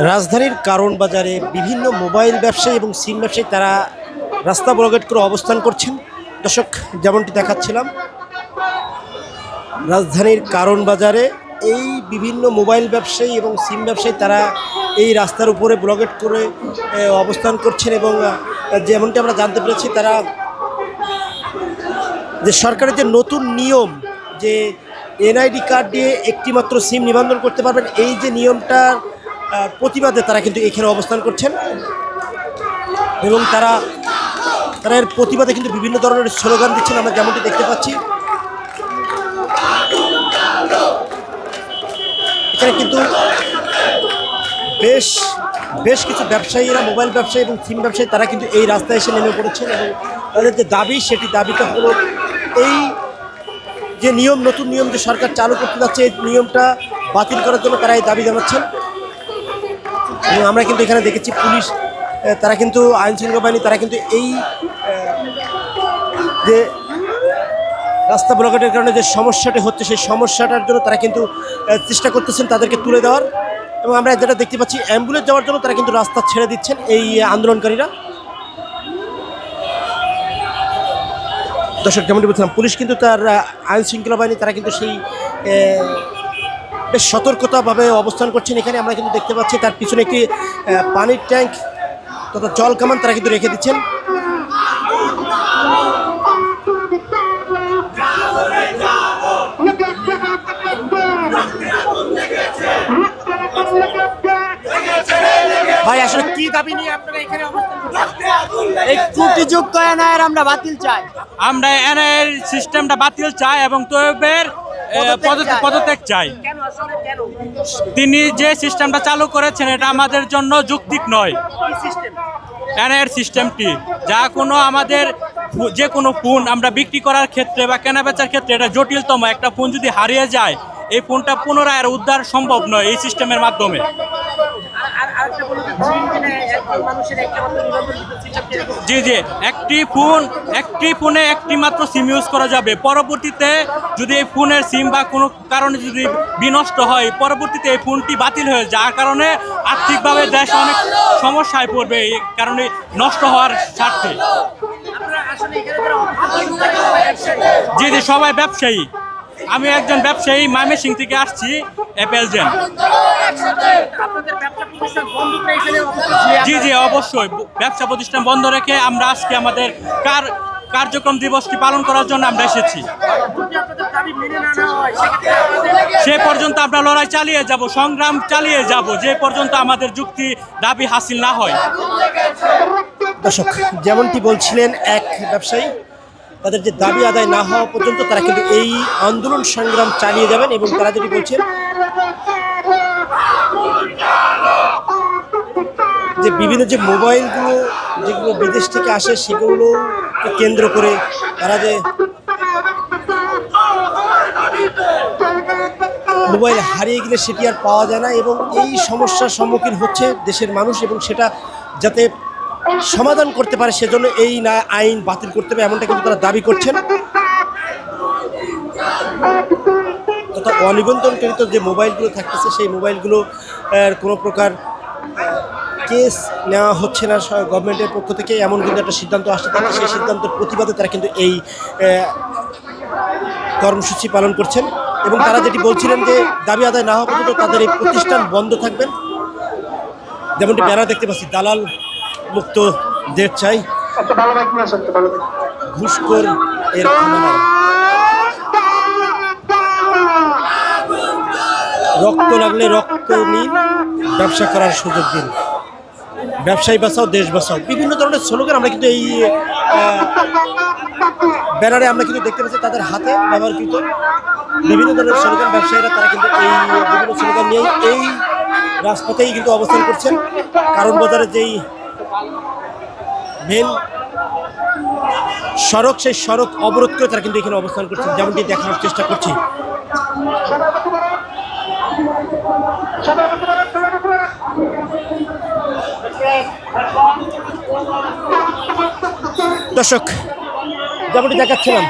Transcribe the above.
রাজধানীর কারণ বাজারে বিভিন্ন মোবাইল ব্যবসায়ী এবং সিম ব্যবসায়ী তারা রাস্তা ব্লকেট করে অবস্থান করছেন। দর্শক, যেমনটি দেখাচ্ছিলাম, রাজধানীর কারণ বাজারে এই বিভিন্ন মোবাইল ব্যবসায়ী এবং সিম ব্যবসায়ী তারা এই রাস্তার উপরে ব্লকেট করে অবস্থান করছেন এবং যেমনটি আমরা জানতে পেরেছি, তারা যে সরকারের যে নতুন নিয়ম যে এনআইডি কার্ড দিয়ে একটিমাত্র সিম নিবন্ধন করতে পারবেন, এই যে নিয়মটার প্রতিবাদে তারা কিন্তু এখানে অবস্থান করছেন এবং তারা এর প্রতিবাদে কিন্তু বিভিন্ন ধরনের স্লোগান দিচ্ছেন, আমরা যেমনটি দেখতে পাচ্ছি। এখানে কিন্তু বেশ কিছু ব্যবসায়ীরা, মোবাইল ব্যবসায়ী এবং সিম ব্যবসায়ী, তারা কিন্তু এই রাস্তায় এসে নেমে পড়েছেন এবং তাদের যে দাবি, সেটি দাবিটা হলো এই যে নিয়ম, নতুন নিয়ম যে সরকার চালু করতে যাচ্ছে, এই নিয়মটা বাতিল করার জন্য তারা এই দাবি জানাচ্ছেন। এবং আমরা কিন্তু এখানে দেখেছি পুলিশ, তারা কিন্তু আইন শৃঙ্খলা বাহিনী, তারা কিন্তু এই যে রাস্তা ব্লকেটের কারণে যে সমস্যাটি হচ্ছে, সেই সমস্যাটার জন্য তারা কিন্তু চেষ্টা করতেছেন তাদেরকে তুলে দেওয়ার। এবং আমরা যেটা দেখতে পাচ্ছি, অ্যাম্বুলেন্স যাওয়ার জন্য তারা কিন্তু রাস্তা ছেড়ে দিচ্ছেন এই আন্দোলনকারীরা। দর্শক, যেমনটি বলছিলাম, পুলিশ কিন্তু তার আইন শৃঙ্খলা বাহিনী, তারা কিন্তু সেই বেশ সতর্কতাভাবে অবস্থান করছেন। এখানে আমরা কিন্তু দেখতে পাচ্ছি তার পিছনে একটি পানির ট্যাঙ্ক তথা জল কামান তারা কিন্তু রেখে দিচ্ছেন। ভাই, আসলে কি দাবি নিয়ে আপনারা এখানে অবস্থান করছেন? এই ত্রুটিযুক্ত এনআইআর আমরা বাতিল চাই। আমরা এনআইআর সিস্টেমটা বাতিল চাই এবং তৈয়বের পদত্যাগ চাই। তিনি যে সিস্টেমটা চালু করেছেন, এটা আমাদের জন্য যৌক্তিক নয়। এনআইআর সিস্টেমটি যা কোনো আমাদের যে কোনো ফোন আমরা বিক্রি করার ক্ষেত্রে বা কেনাবেচার ক্ষেত্রে এটা জটিলতম। একটা ফোন যদি হারিয়ে যায়, এই ফোনটা পুনরায় আর উদ্ধার সম্ভব নয় এই সিস্টেমের মাধ্যমে। জি জি, একটি ফোনে একটি মাত্র সিম ইউজ করা যাবে। পরবর্তীতে যদি এই ফোনের সিম বা কোনো কারণে যদি বিনষ্ট হয়, পরবর্তীতে এই ফোনটি বাতিল হয়ে, যার কারণে আর্থিকভাবে দেশ অনেক সমস্যায় পড়বে এই কারণে নষ্ট হওয়ার স্বার্থে। জি জি, সবাই ব্যবসায়ী। আমি একজন ব্যবসায়ী, ময়মনসিংহ থেকে আসছি, অ্যাপেলজেন। জি জি, অবশ্যই ব্যবসা প্রতিষ্ঠান বন্ধ রেখে আমরা আজকে আমাদের কার্যক্রম দিবসটি পালন করার জন্য আমরা এসেছি। সে পর্যন্ত আমরা লড়াই চালিয়ে যাব, সংগ্রাম চালিয়ে যাব, যে পর্যন্ত আমাদের যুক্তি দাবি হাসিল না হয়। দর্শক, যেমনটি বলছিলেন এক ব্যবসায়ী, তাদের যে দাবি আদায় না হওয়া পর্যন্ত তারা কিন্তু এই আন্দোলন সংগ্রাম চালিয়ে যাবেন। এবং তারা যেটি বলছেন যে বিভিন্ন যে মোবাইলগুলো যেগুলো বিদেশ থেকে আসে, সেগুলোকে কেন্দ্র করে তারা যে মোবাইল হারিয়ে গেলে সেটি আর পাওয়া যায় না এবং এই সমস্যার সম্মুখীন হচ্ছে দেশের মানুষ, এবং সেটা যাতে সমাধান করতে পারে সেজন্য এই আইন বাতিল করতে হবে, এমনটা কিন্তু তারা দাবি করছেন। তথা অনিবন্ধনকৃত যে মোবাইলগুলো থাকতেছে, সেই মোবাইলগুলো কোনো প্রকার কেস নেওয়া হচ্ছে না গভর্নমেন্টের পক্ষ থেকে, এমন কিন্তু একটা সিদ্ধান্ত আসতে থাকে। সেই সিদ্ধান্তের প্রতিবাদে তারা কিন্তু এই কর্মসূচি পালন করছেন। এবং তারা যেটি বলছিলেন যে দাবি আদায় না হওয়া পর্যন্ত তাদের এই প্রতিষ্ঠান বন্ধ থাকবেন। যেমনটি ব্যানার দেখতে পাচ্ছি, দালাল মুক্ত দেশ চাই, ঘুষখোর এর রক্ত লাগলে রক্ত নিন, ব্যবসা করার সুযোগ দিন, ব্যবসায়ী বাঁচাও, দেশ বাঁচাও। বিভিন্ন ধরনের স্লোগান আমরা কিন্তু এই ব্যানারে আমরা কিন্তু দেখতে পাচ্ছি, তাদের হাতে ব্যবহৃত বিভিন্ন ধরনের স্লোগান। ব্যবসায়ীরা তারা কিন্তু এই বিভিন্ন স্লোগান নিয়েই এই রাজপথেই কিন্তু অবস্থান করছেন। কারণ বাজারে যেই মেন সড়ক, সেই সড়ক অবরোধ করে তারা কিন্তু এখানে অবস্থান করছেন, যেমনটি দেখানোর চেষ্টা করছি। দর্শক, যেমনটি দেখাচ্ছিলাম,